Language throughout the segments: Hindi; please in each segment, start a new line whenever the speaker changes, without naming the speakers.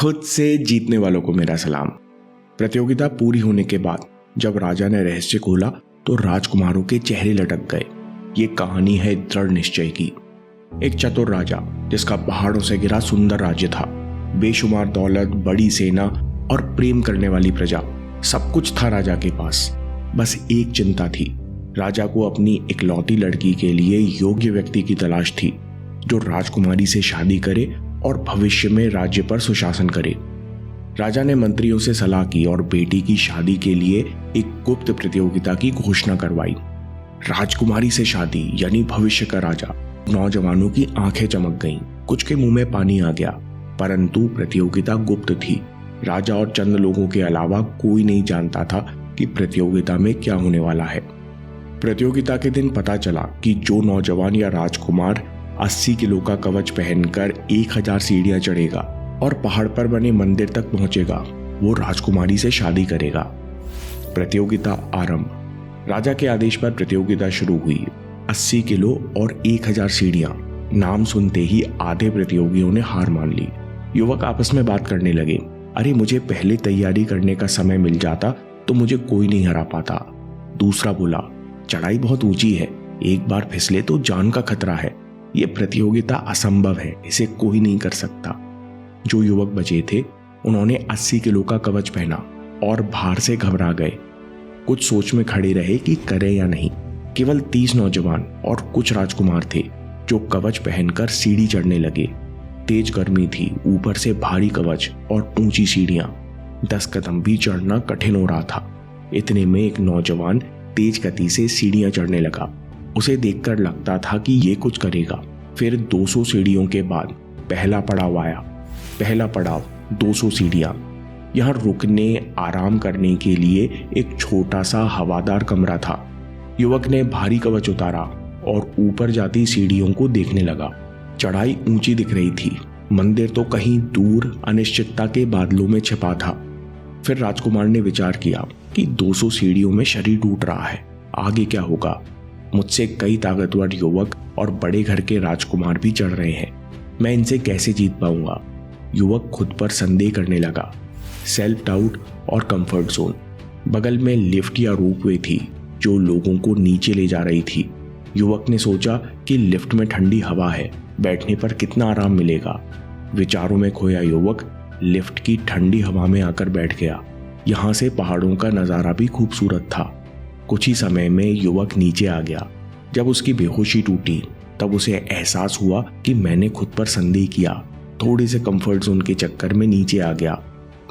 खुद से जीतने वालों को मेरा सलाम। प्रतियोगिता पूरी होने के बाद जब राजा ने रहस्य खोला तो राजकुमारों के चेहरे लटक गए। ये कहानी है दृढ़ निश्चय की। एक चतुर राजा जिसका पहाड़ों से घिरा सुंदर राज्य था, बेशुमार दौलत, बड़ी सेना और प्रेम करने वाली प्रजा, सब कुछ था राजा के पास। बस एक चिंता थी, राजा को अपनी इकलौती लड़की के लिए योग्य व्यक्ति की तलाश थी जो राजकुमारी से शादी करे और भविष्य में राज्य पर सुशासन करे। राजा ने मंत्रियों से सलाह की और बेटी की शादी के लिए एक गुप्त प्रतियोगिता की घोषणा करवाई। राजकुमारी से शादी यानी भविष्य का राजा। नौजवानों की आंखें चमक गईं, कुछ के मुंह में पानी आ गया, परंतु प्रतियोगिता गुप्त थी। राजा और चंद लोगों के अलावा कोई नहीं जानता था कि प्रतियोगिता में क्या होने वाला है। प्रतियोगिता के दिन पता चला कि जो नौजवान या राजकुमार 80 किलो का कवच पहनकर 1000 सीढ़ियां चढ़ेगा और पहाड़ पर बने मंदिर तक पहुंचेगा, वो राजकुमारी से शादी करेगा। प्रतियोगिता आरंभ। राजा के आदेश पर प्रतियोगिता शुरू हुई। 80 किलो और 1000 सीढ़ियां। नाम सुनते ही आधे प्रतियोगियों ने हार मान ली। युवक आपस में बात करने लगे, अरे मुझे पहले तैयारी करने का समय मिल जाता तो मुझे कोई नहीं हरा पाता। दूसरा बोला, चढ़ाई बहुत ऊंची है, एक बार फिसले तो जान का खतरा है। ये प्रतियोगिता असंभव है, इसे कोई नहीं कर सकता। जो युवक बचे थे उन्होंने 80 किलो का कवच पहना और भार से घबरा गए। कुछ सोच में खड़े रहे कि करें या नहीं। केवल 30 नौजवान और कुछ राजकुमार थे जो कवच पहनकर सीढ़ी चढ़ने लगे। तेज गर्मी थी, ऊपर से भारी कवच और ऊंची सीढ़ियां। 10 कदम भी चढ़ना कठिन हो रहा था। इतने में एक नौजवान तेज गति से सीढ़ियां चढ़ने लगा। उसे देखकर लगता था कि ये कुछ करेगा। फिर 200 सीढ़ियों के बाद पहला पड़ाव आया। पहला पड़ाव 200 सीढ़ियां। यहां रुकने, आराम करने के लिए एक छोटा सा हवादार कमरा था। युवक ने भारी कवच उतारा और ऊपर जाती सीढ़ियों को देखने लगा। चढ़ाई ऊंची दिख रही थी, मंदिर तो कहीं दूर अनिश्चितता के बादलों में छिपा था। फिर राजकुमार ने विचार किया कि 200 सीढ़ियों में शरीर टूट रहा है, आगे क्या होगा। मुझसे कई ताकतवर युवक और बड़े घर के राजकुमार भी चढ़ रहे हैं, मैं इनसे कैसे जीत पाऊंगा। युवक खुद पर संदेह करने लगा। सेल्फ डाउट और कंफर्ट जोन। बगल में लिफ्ट या रोपवे थी जो लोगों को नीचे ले जा रही थी। युवक ने सोचा कि लिफ्ट में ठंडी हवा है, बैठने पर कितना आराम मिलेगा। विचारों में खोया युवक लिफ्ट की ठंडी हवा में आकर बैठ गया। यहां से पहाड़ों का नजारा भी खूबसूरत था। कुछ ही समय में युवक नीचे आ गया। जब उसकी बेहोशी टूटी तब उसे एहसास हुआ कि मैंने खुद पर संदेह किया, थोड़े से कंफर्ट जोन के चक्कर में नीचे आ गया।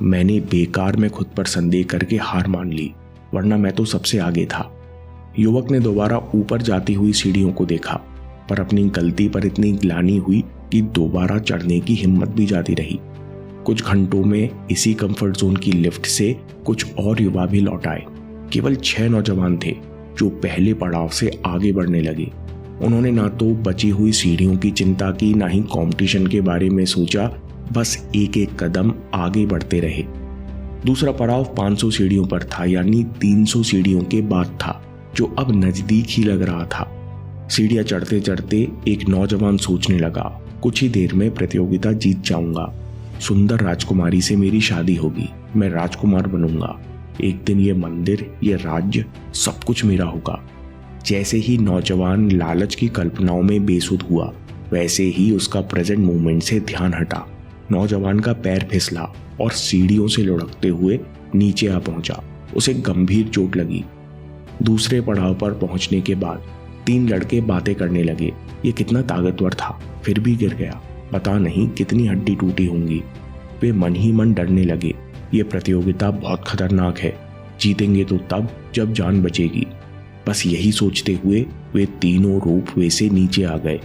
मैंने बेकार में खुद पर संदेह करके हार मान ली, वरना मैं तो सबसे आगे था। युवक ने दोबारा ऊपर जाती हुई सीढ़ियों को देखा, पर अपनी गलती पर इतनी ग्लानि हुई कि दोबारा चढ़ने की हिम्मत भी जाती रही। कुछ घंटों में इसी कंफर्ट जोन की लिफ्ट से कुछ और युवा भी लौट आए। केवल 6 नौजवान थे जो पहले पड़ाव से आगे बढ़ने लगे। उन्होंने ना तो बची हुई सीढ़ियों की चिंता की, ना ही कंपटीशन के बारे में सोचा, बस एक एक कदम आगे बढ़ते रहे। दूसरा पड़ाव 500 सीढ़ियों पर था, यानी 300 सीढ़ियों के बाद था, जो अब नजदीक ही लग रहा था। सीढ़ियां चढ़ते चढ़ते एक नौजवान सोचने लगा, कुछ ही देर में प्रतियोगिता जीत जाऊंगा। सुंदर राजकुमारी से मेरी शादी होगी, मैं राजकुमार बनूंगा। एक दिन ये मंदिर, ये राज्य, सब कुछ मेरा होगा। जैसे ही नौजवान लालच की कल्पनाओं में बेसुध हुआ, वैसे ही उसका प्रेजेंट मूवमेंट से ध्यान हटा। नौजवान का पैर फिसला और सीढ़ियों से लुढ़कते हुए नीचे आ पहुंचा। उसे गंभीर चोट लगी। दूसरे पड़ाव पर पहुंचने के बाद 3 लड़के बातें करने लगे। ये कितना ताकतवर था, फिर भी गिर गया, पता नहीं कितनी हड्डी टूटी होंगी। वे मन ही मन डरने लगे। ये प्रतियोगिता बहुत खतरनाक है, जीतेंगे तो तब जब जान बचेगी। बस यही सोचते हुए वे तीनों रोपवे से नीचे आ गए।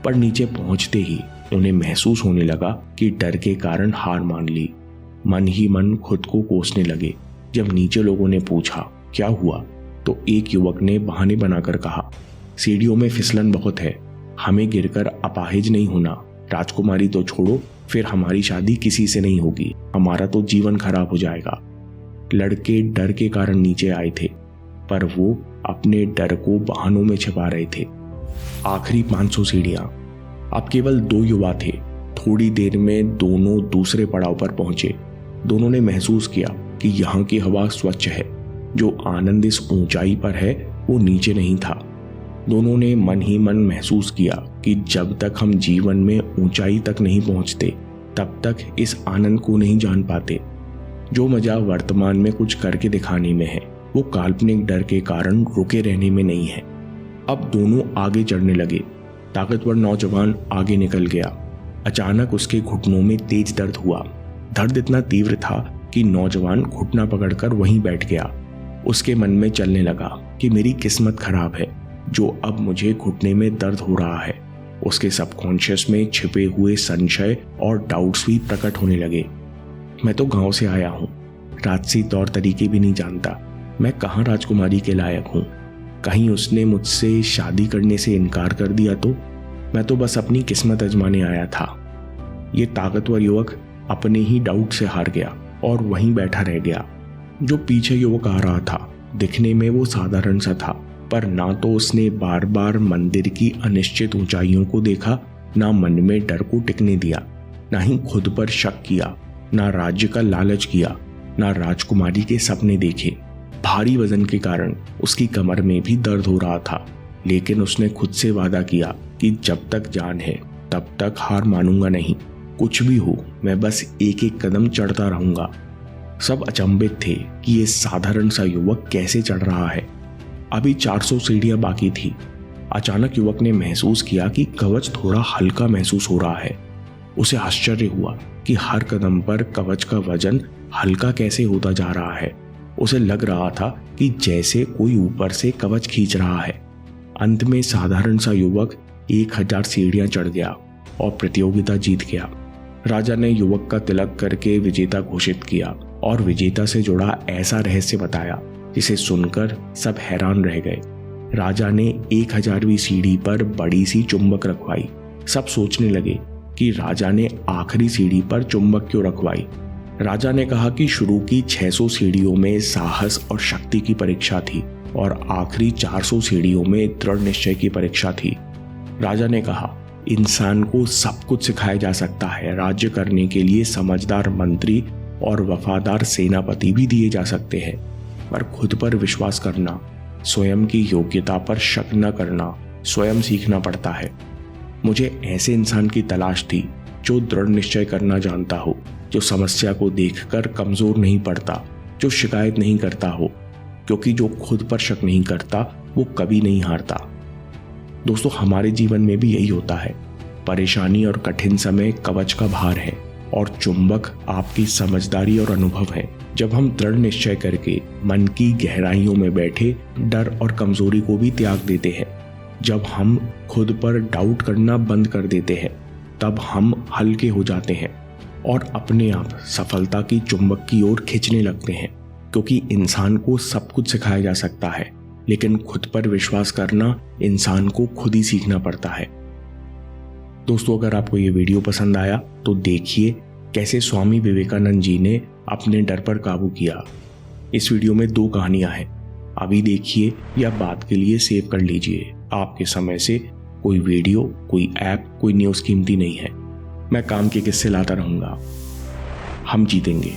पर नीचे पहुंचते ही उन्हें महसूस होने लगा कि डर के कारण हार मान ली। मन ही मन खुद को कोसने लगे। जब नीचे लोगों ने पूछा क्या हुआ, तो एक युवक ने बहाने बनाकर कहा, सीढ़ियों में फिसलन बहुत है, हमें गिरकर अपाहिज नहीं होना। राजकुमारी तो छोड़ो, फिर हमारी शादी किसी से नहीं होगी, हमारा तो जीवन खराब हो जाएगा। लड़के डर के कारण नीचे आए थे, पर वो अपने डर को बहानों में छिपा रहे थे। आखिरी 500 सीढ़ियां। अब केवल 2 युवा थे, थोड़ी देर में दोनों दूसरे पड़ाव पर पहुंचे। दोनों ने महसूस किया कि यहाँ की हवा स्वच्छ है। जो आनंद इस ऊंचाई पर है वो नीचे नहीं था। दोनों ने मन ही मन महसूस किया कि जब तक हम जीवन में ऊंचाई तक नहीं पहुंचते तब तक इस आनंद को नहीं जान पाते। जो मजा वर्तमान में कुछ करके दिखाने में है वो काल्पनिक डर के कारण रुके रहने में नहीं है। अब दोनों आगे चढ़ने लगे। ताकतवर नौजवान आगे निकल गया। अचानक उसके घुटनों में तेज दर्द हुआ। दर्द इतना तीव्र था कि नौजवान घुटना पकड़कर वहीं बैठ गया। उसके मन में चलने लगा कि मेरी किस्मत खराब है जो अब मुझे घुटने में दर्द हो रहा है। उसके सबकॉन्शियस में छिपे हुए संशय और डाउट्स भी प्रकट होने लगे। मैं तो गांव से आया हूँ, राजसी तौर तरीके भी नहीं जानता। मैं कहाँ राजकुमारी के लायक हूँ? कहीं उसने मुझसे शादी करने से इनकार कर दिया तो? मैं तो बस अपनी किस्मत आजमाने आया था। ये ताकतवर युवक अपने ही डाउट से हार गया और वहीं बैठा रह गया। जो पीछे युवक आ रहा था दिखने में वो साधारण सा था, पर ना तो उसने बार बार मंदिर की अनिश्चित ऊंचाइयों को देखा, ना मन में डर को टिकने दिया, ना ही खुद पर शक किया, ना राज्य का लालच किया, ना राजकुमारी के सपने देखे। भारी वजन के कारण उसकी कमर में भी दर्द हो रहा था, लेकिन उसने खुद से वादा किया कि जब तक जान है तब तक हार मानूंगा नहीं। कुछ भी हो मैं बस एक एक कदम चढ़ता रहूंगा। सब अचंभित थे कि ये साधारण सा युवक कैसे चढ़ रहा है। अभी 400 सीढ़ियां बाकी थी। अचानक युवक ने महसूस किया कि कवच थोड़ा हल्का महसूस हो रहा है। उसे आश्चर्य हुआ कि हर कदम पर कवच का वजन हल्का कैसे होता जा रहा है। उसे लग रहा था कि जैसे कोई ऊपर से कवच खींच रहा है। अंत में साधारण सा युवक 1000 सीढ़ियां चढ़ गया और प्रतियोगिता जीत गया। राजा ने युवक का तिलक करके विजेता घोषित किया और विजेता से जुड़ा ऐसा रहस्य बताया जिसे सुनकर सब हैरान रह गए। राजा ने 1000वीं सीढ़ी पर बड़ी सी चुंबक रखवाई। सब सोचने लगे कि राजा ने आखिरी सीढ़ी पर चुंबक क्यों रखवाई। राजा ने कहा कि शुरू की 600 सीढ़ियों में साहस और शक्ति की परीक्षा थी और आखिरी 400 सीढ़ियों में दृढ़ निश्चय की परीक्षा थी। राजा ने कहा, इंसान को सब कुछ सिखाया जा सकता है। राज्य करने के लिए समझदार मंत्री और वफादार सेनापति भी दिए जा सकते हैं, पर खुद पर विश्वास करना, स्वयं की योग्यता पर शक न करना स्वयं सीखना पड़ता है। मुझे ऐसे इंसान की तलाश थी जो दृढ़ निश्चय करना जानता हो, जो समस्या को देखकर कमजोर नहीं पड़ता, जो शिकायत नहीं करता हो, क्योंकि जो खुद पर शक नहीं करता वो कभी नहीं हारता। दोस्तों, हमारे जीवन में भी यही होता है। परेशानी और कठिन समय कवच का भार है और चुंबक आपकी समझदारी और अनुभव है। जब हम दृढ़ निश्चय करके मन की गहराइयों में बैठे डर और कमजोरी को भी त्याग देते हैं, जब हम खुद पर डाउट करना बंद कर देते हैं, तब हम हल्के हो जाते हैं और अपने आप सफलता की चुंबक की ओर खींचने लगते हैं। क्योंकि इंसान को सब कुछ सिखाया जा सकता है, लेकिन खुद पर विश्वास करना इंसान को खुद ही सीखना पड़ता है। दोस्तों, अगर आपको ये वीडियो पसंद आया तो देखिए कैसे स्वामी विवेकानंद जी ने अपने डर पर काबू किया। इस वीडियो में 2 कहानियां हैं, अभी देखिए या बाद के लिए सेव कर लीजिए। आपके समय से कोई वीडियो, कोई ऐप, कोई न्यूज़ कीमती नहीं है। मैं काम के किस्से लाता रहूंगा। हम जीतेंगे।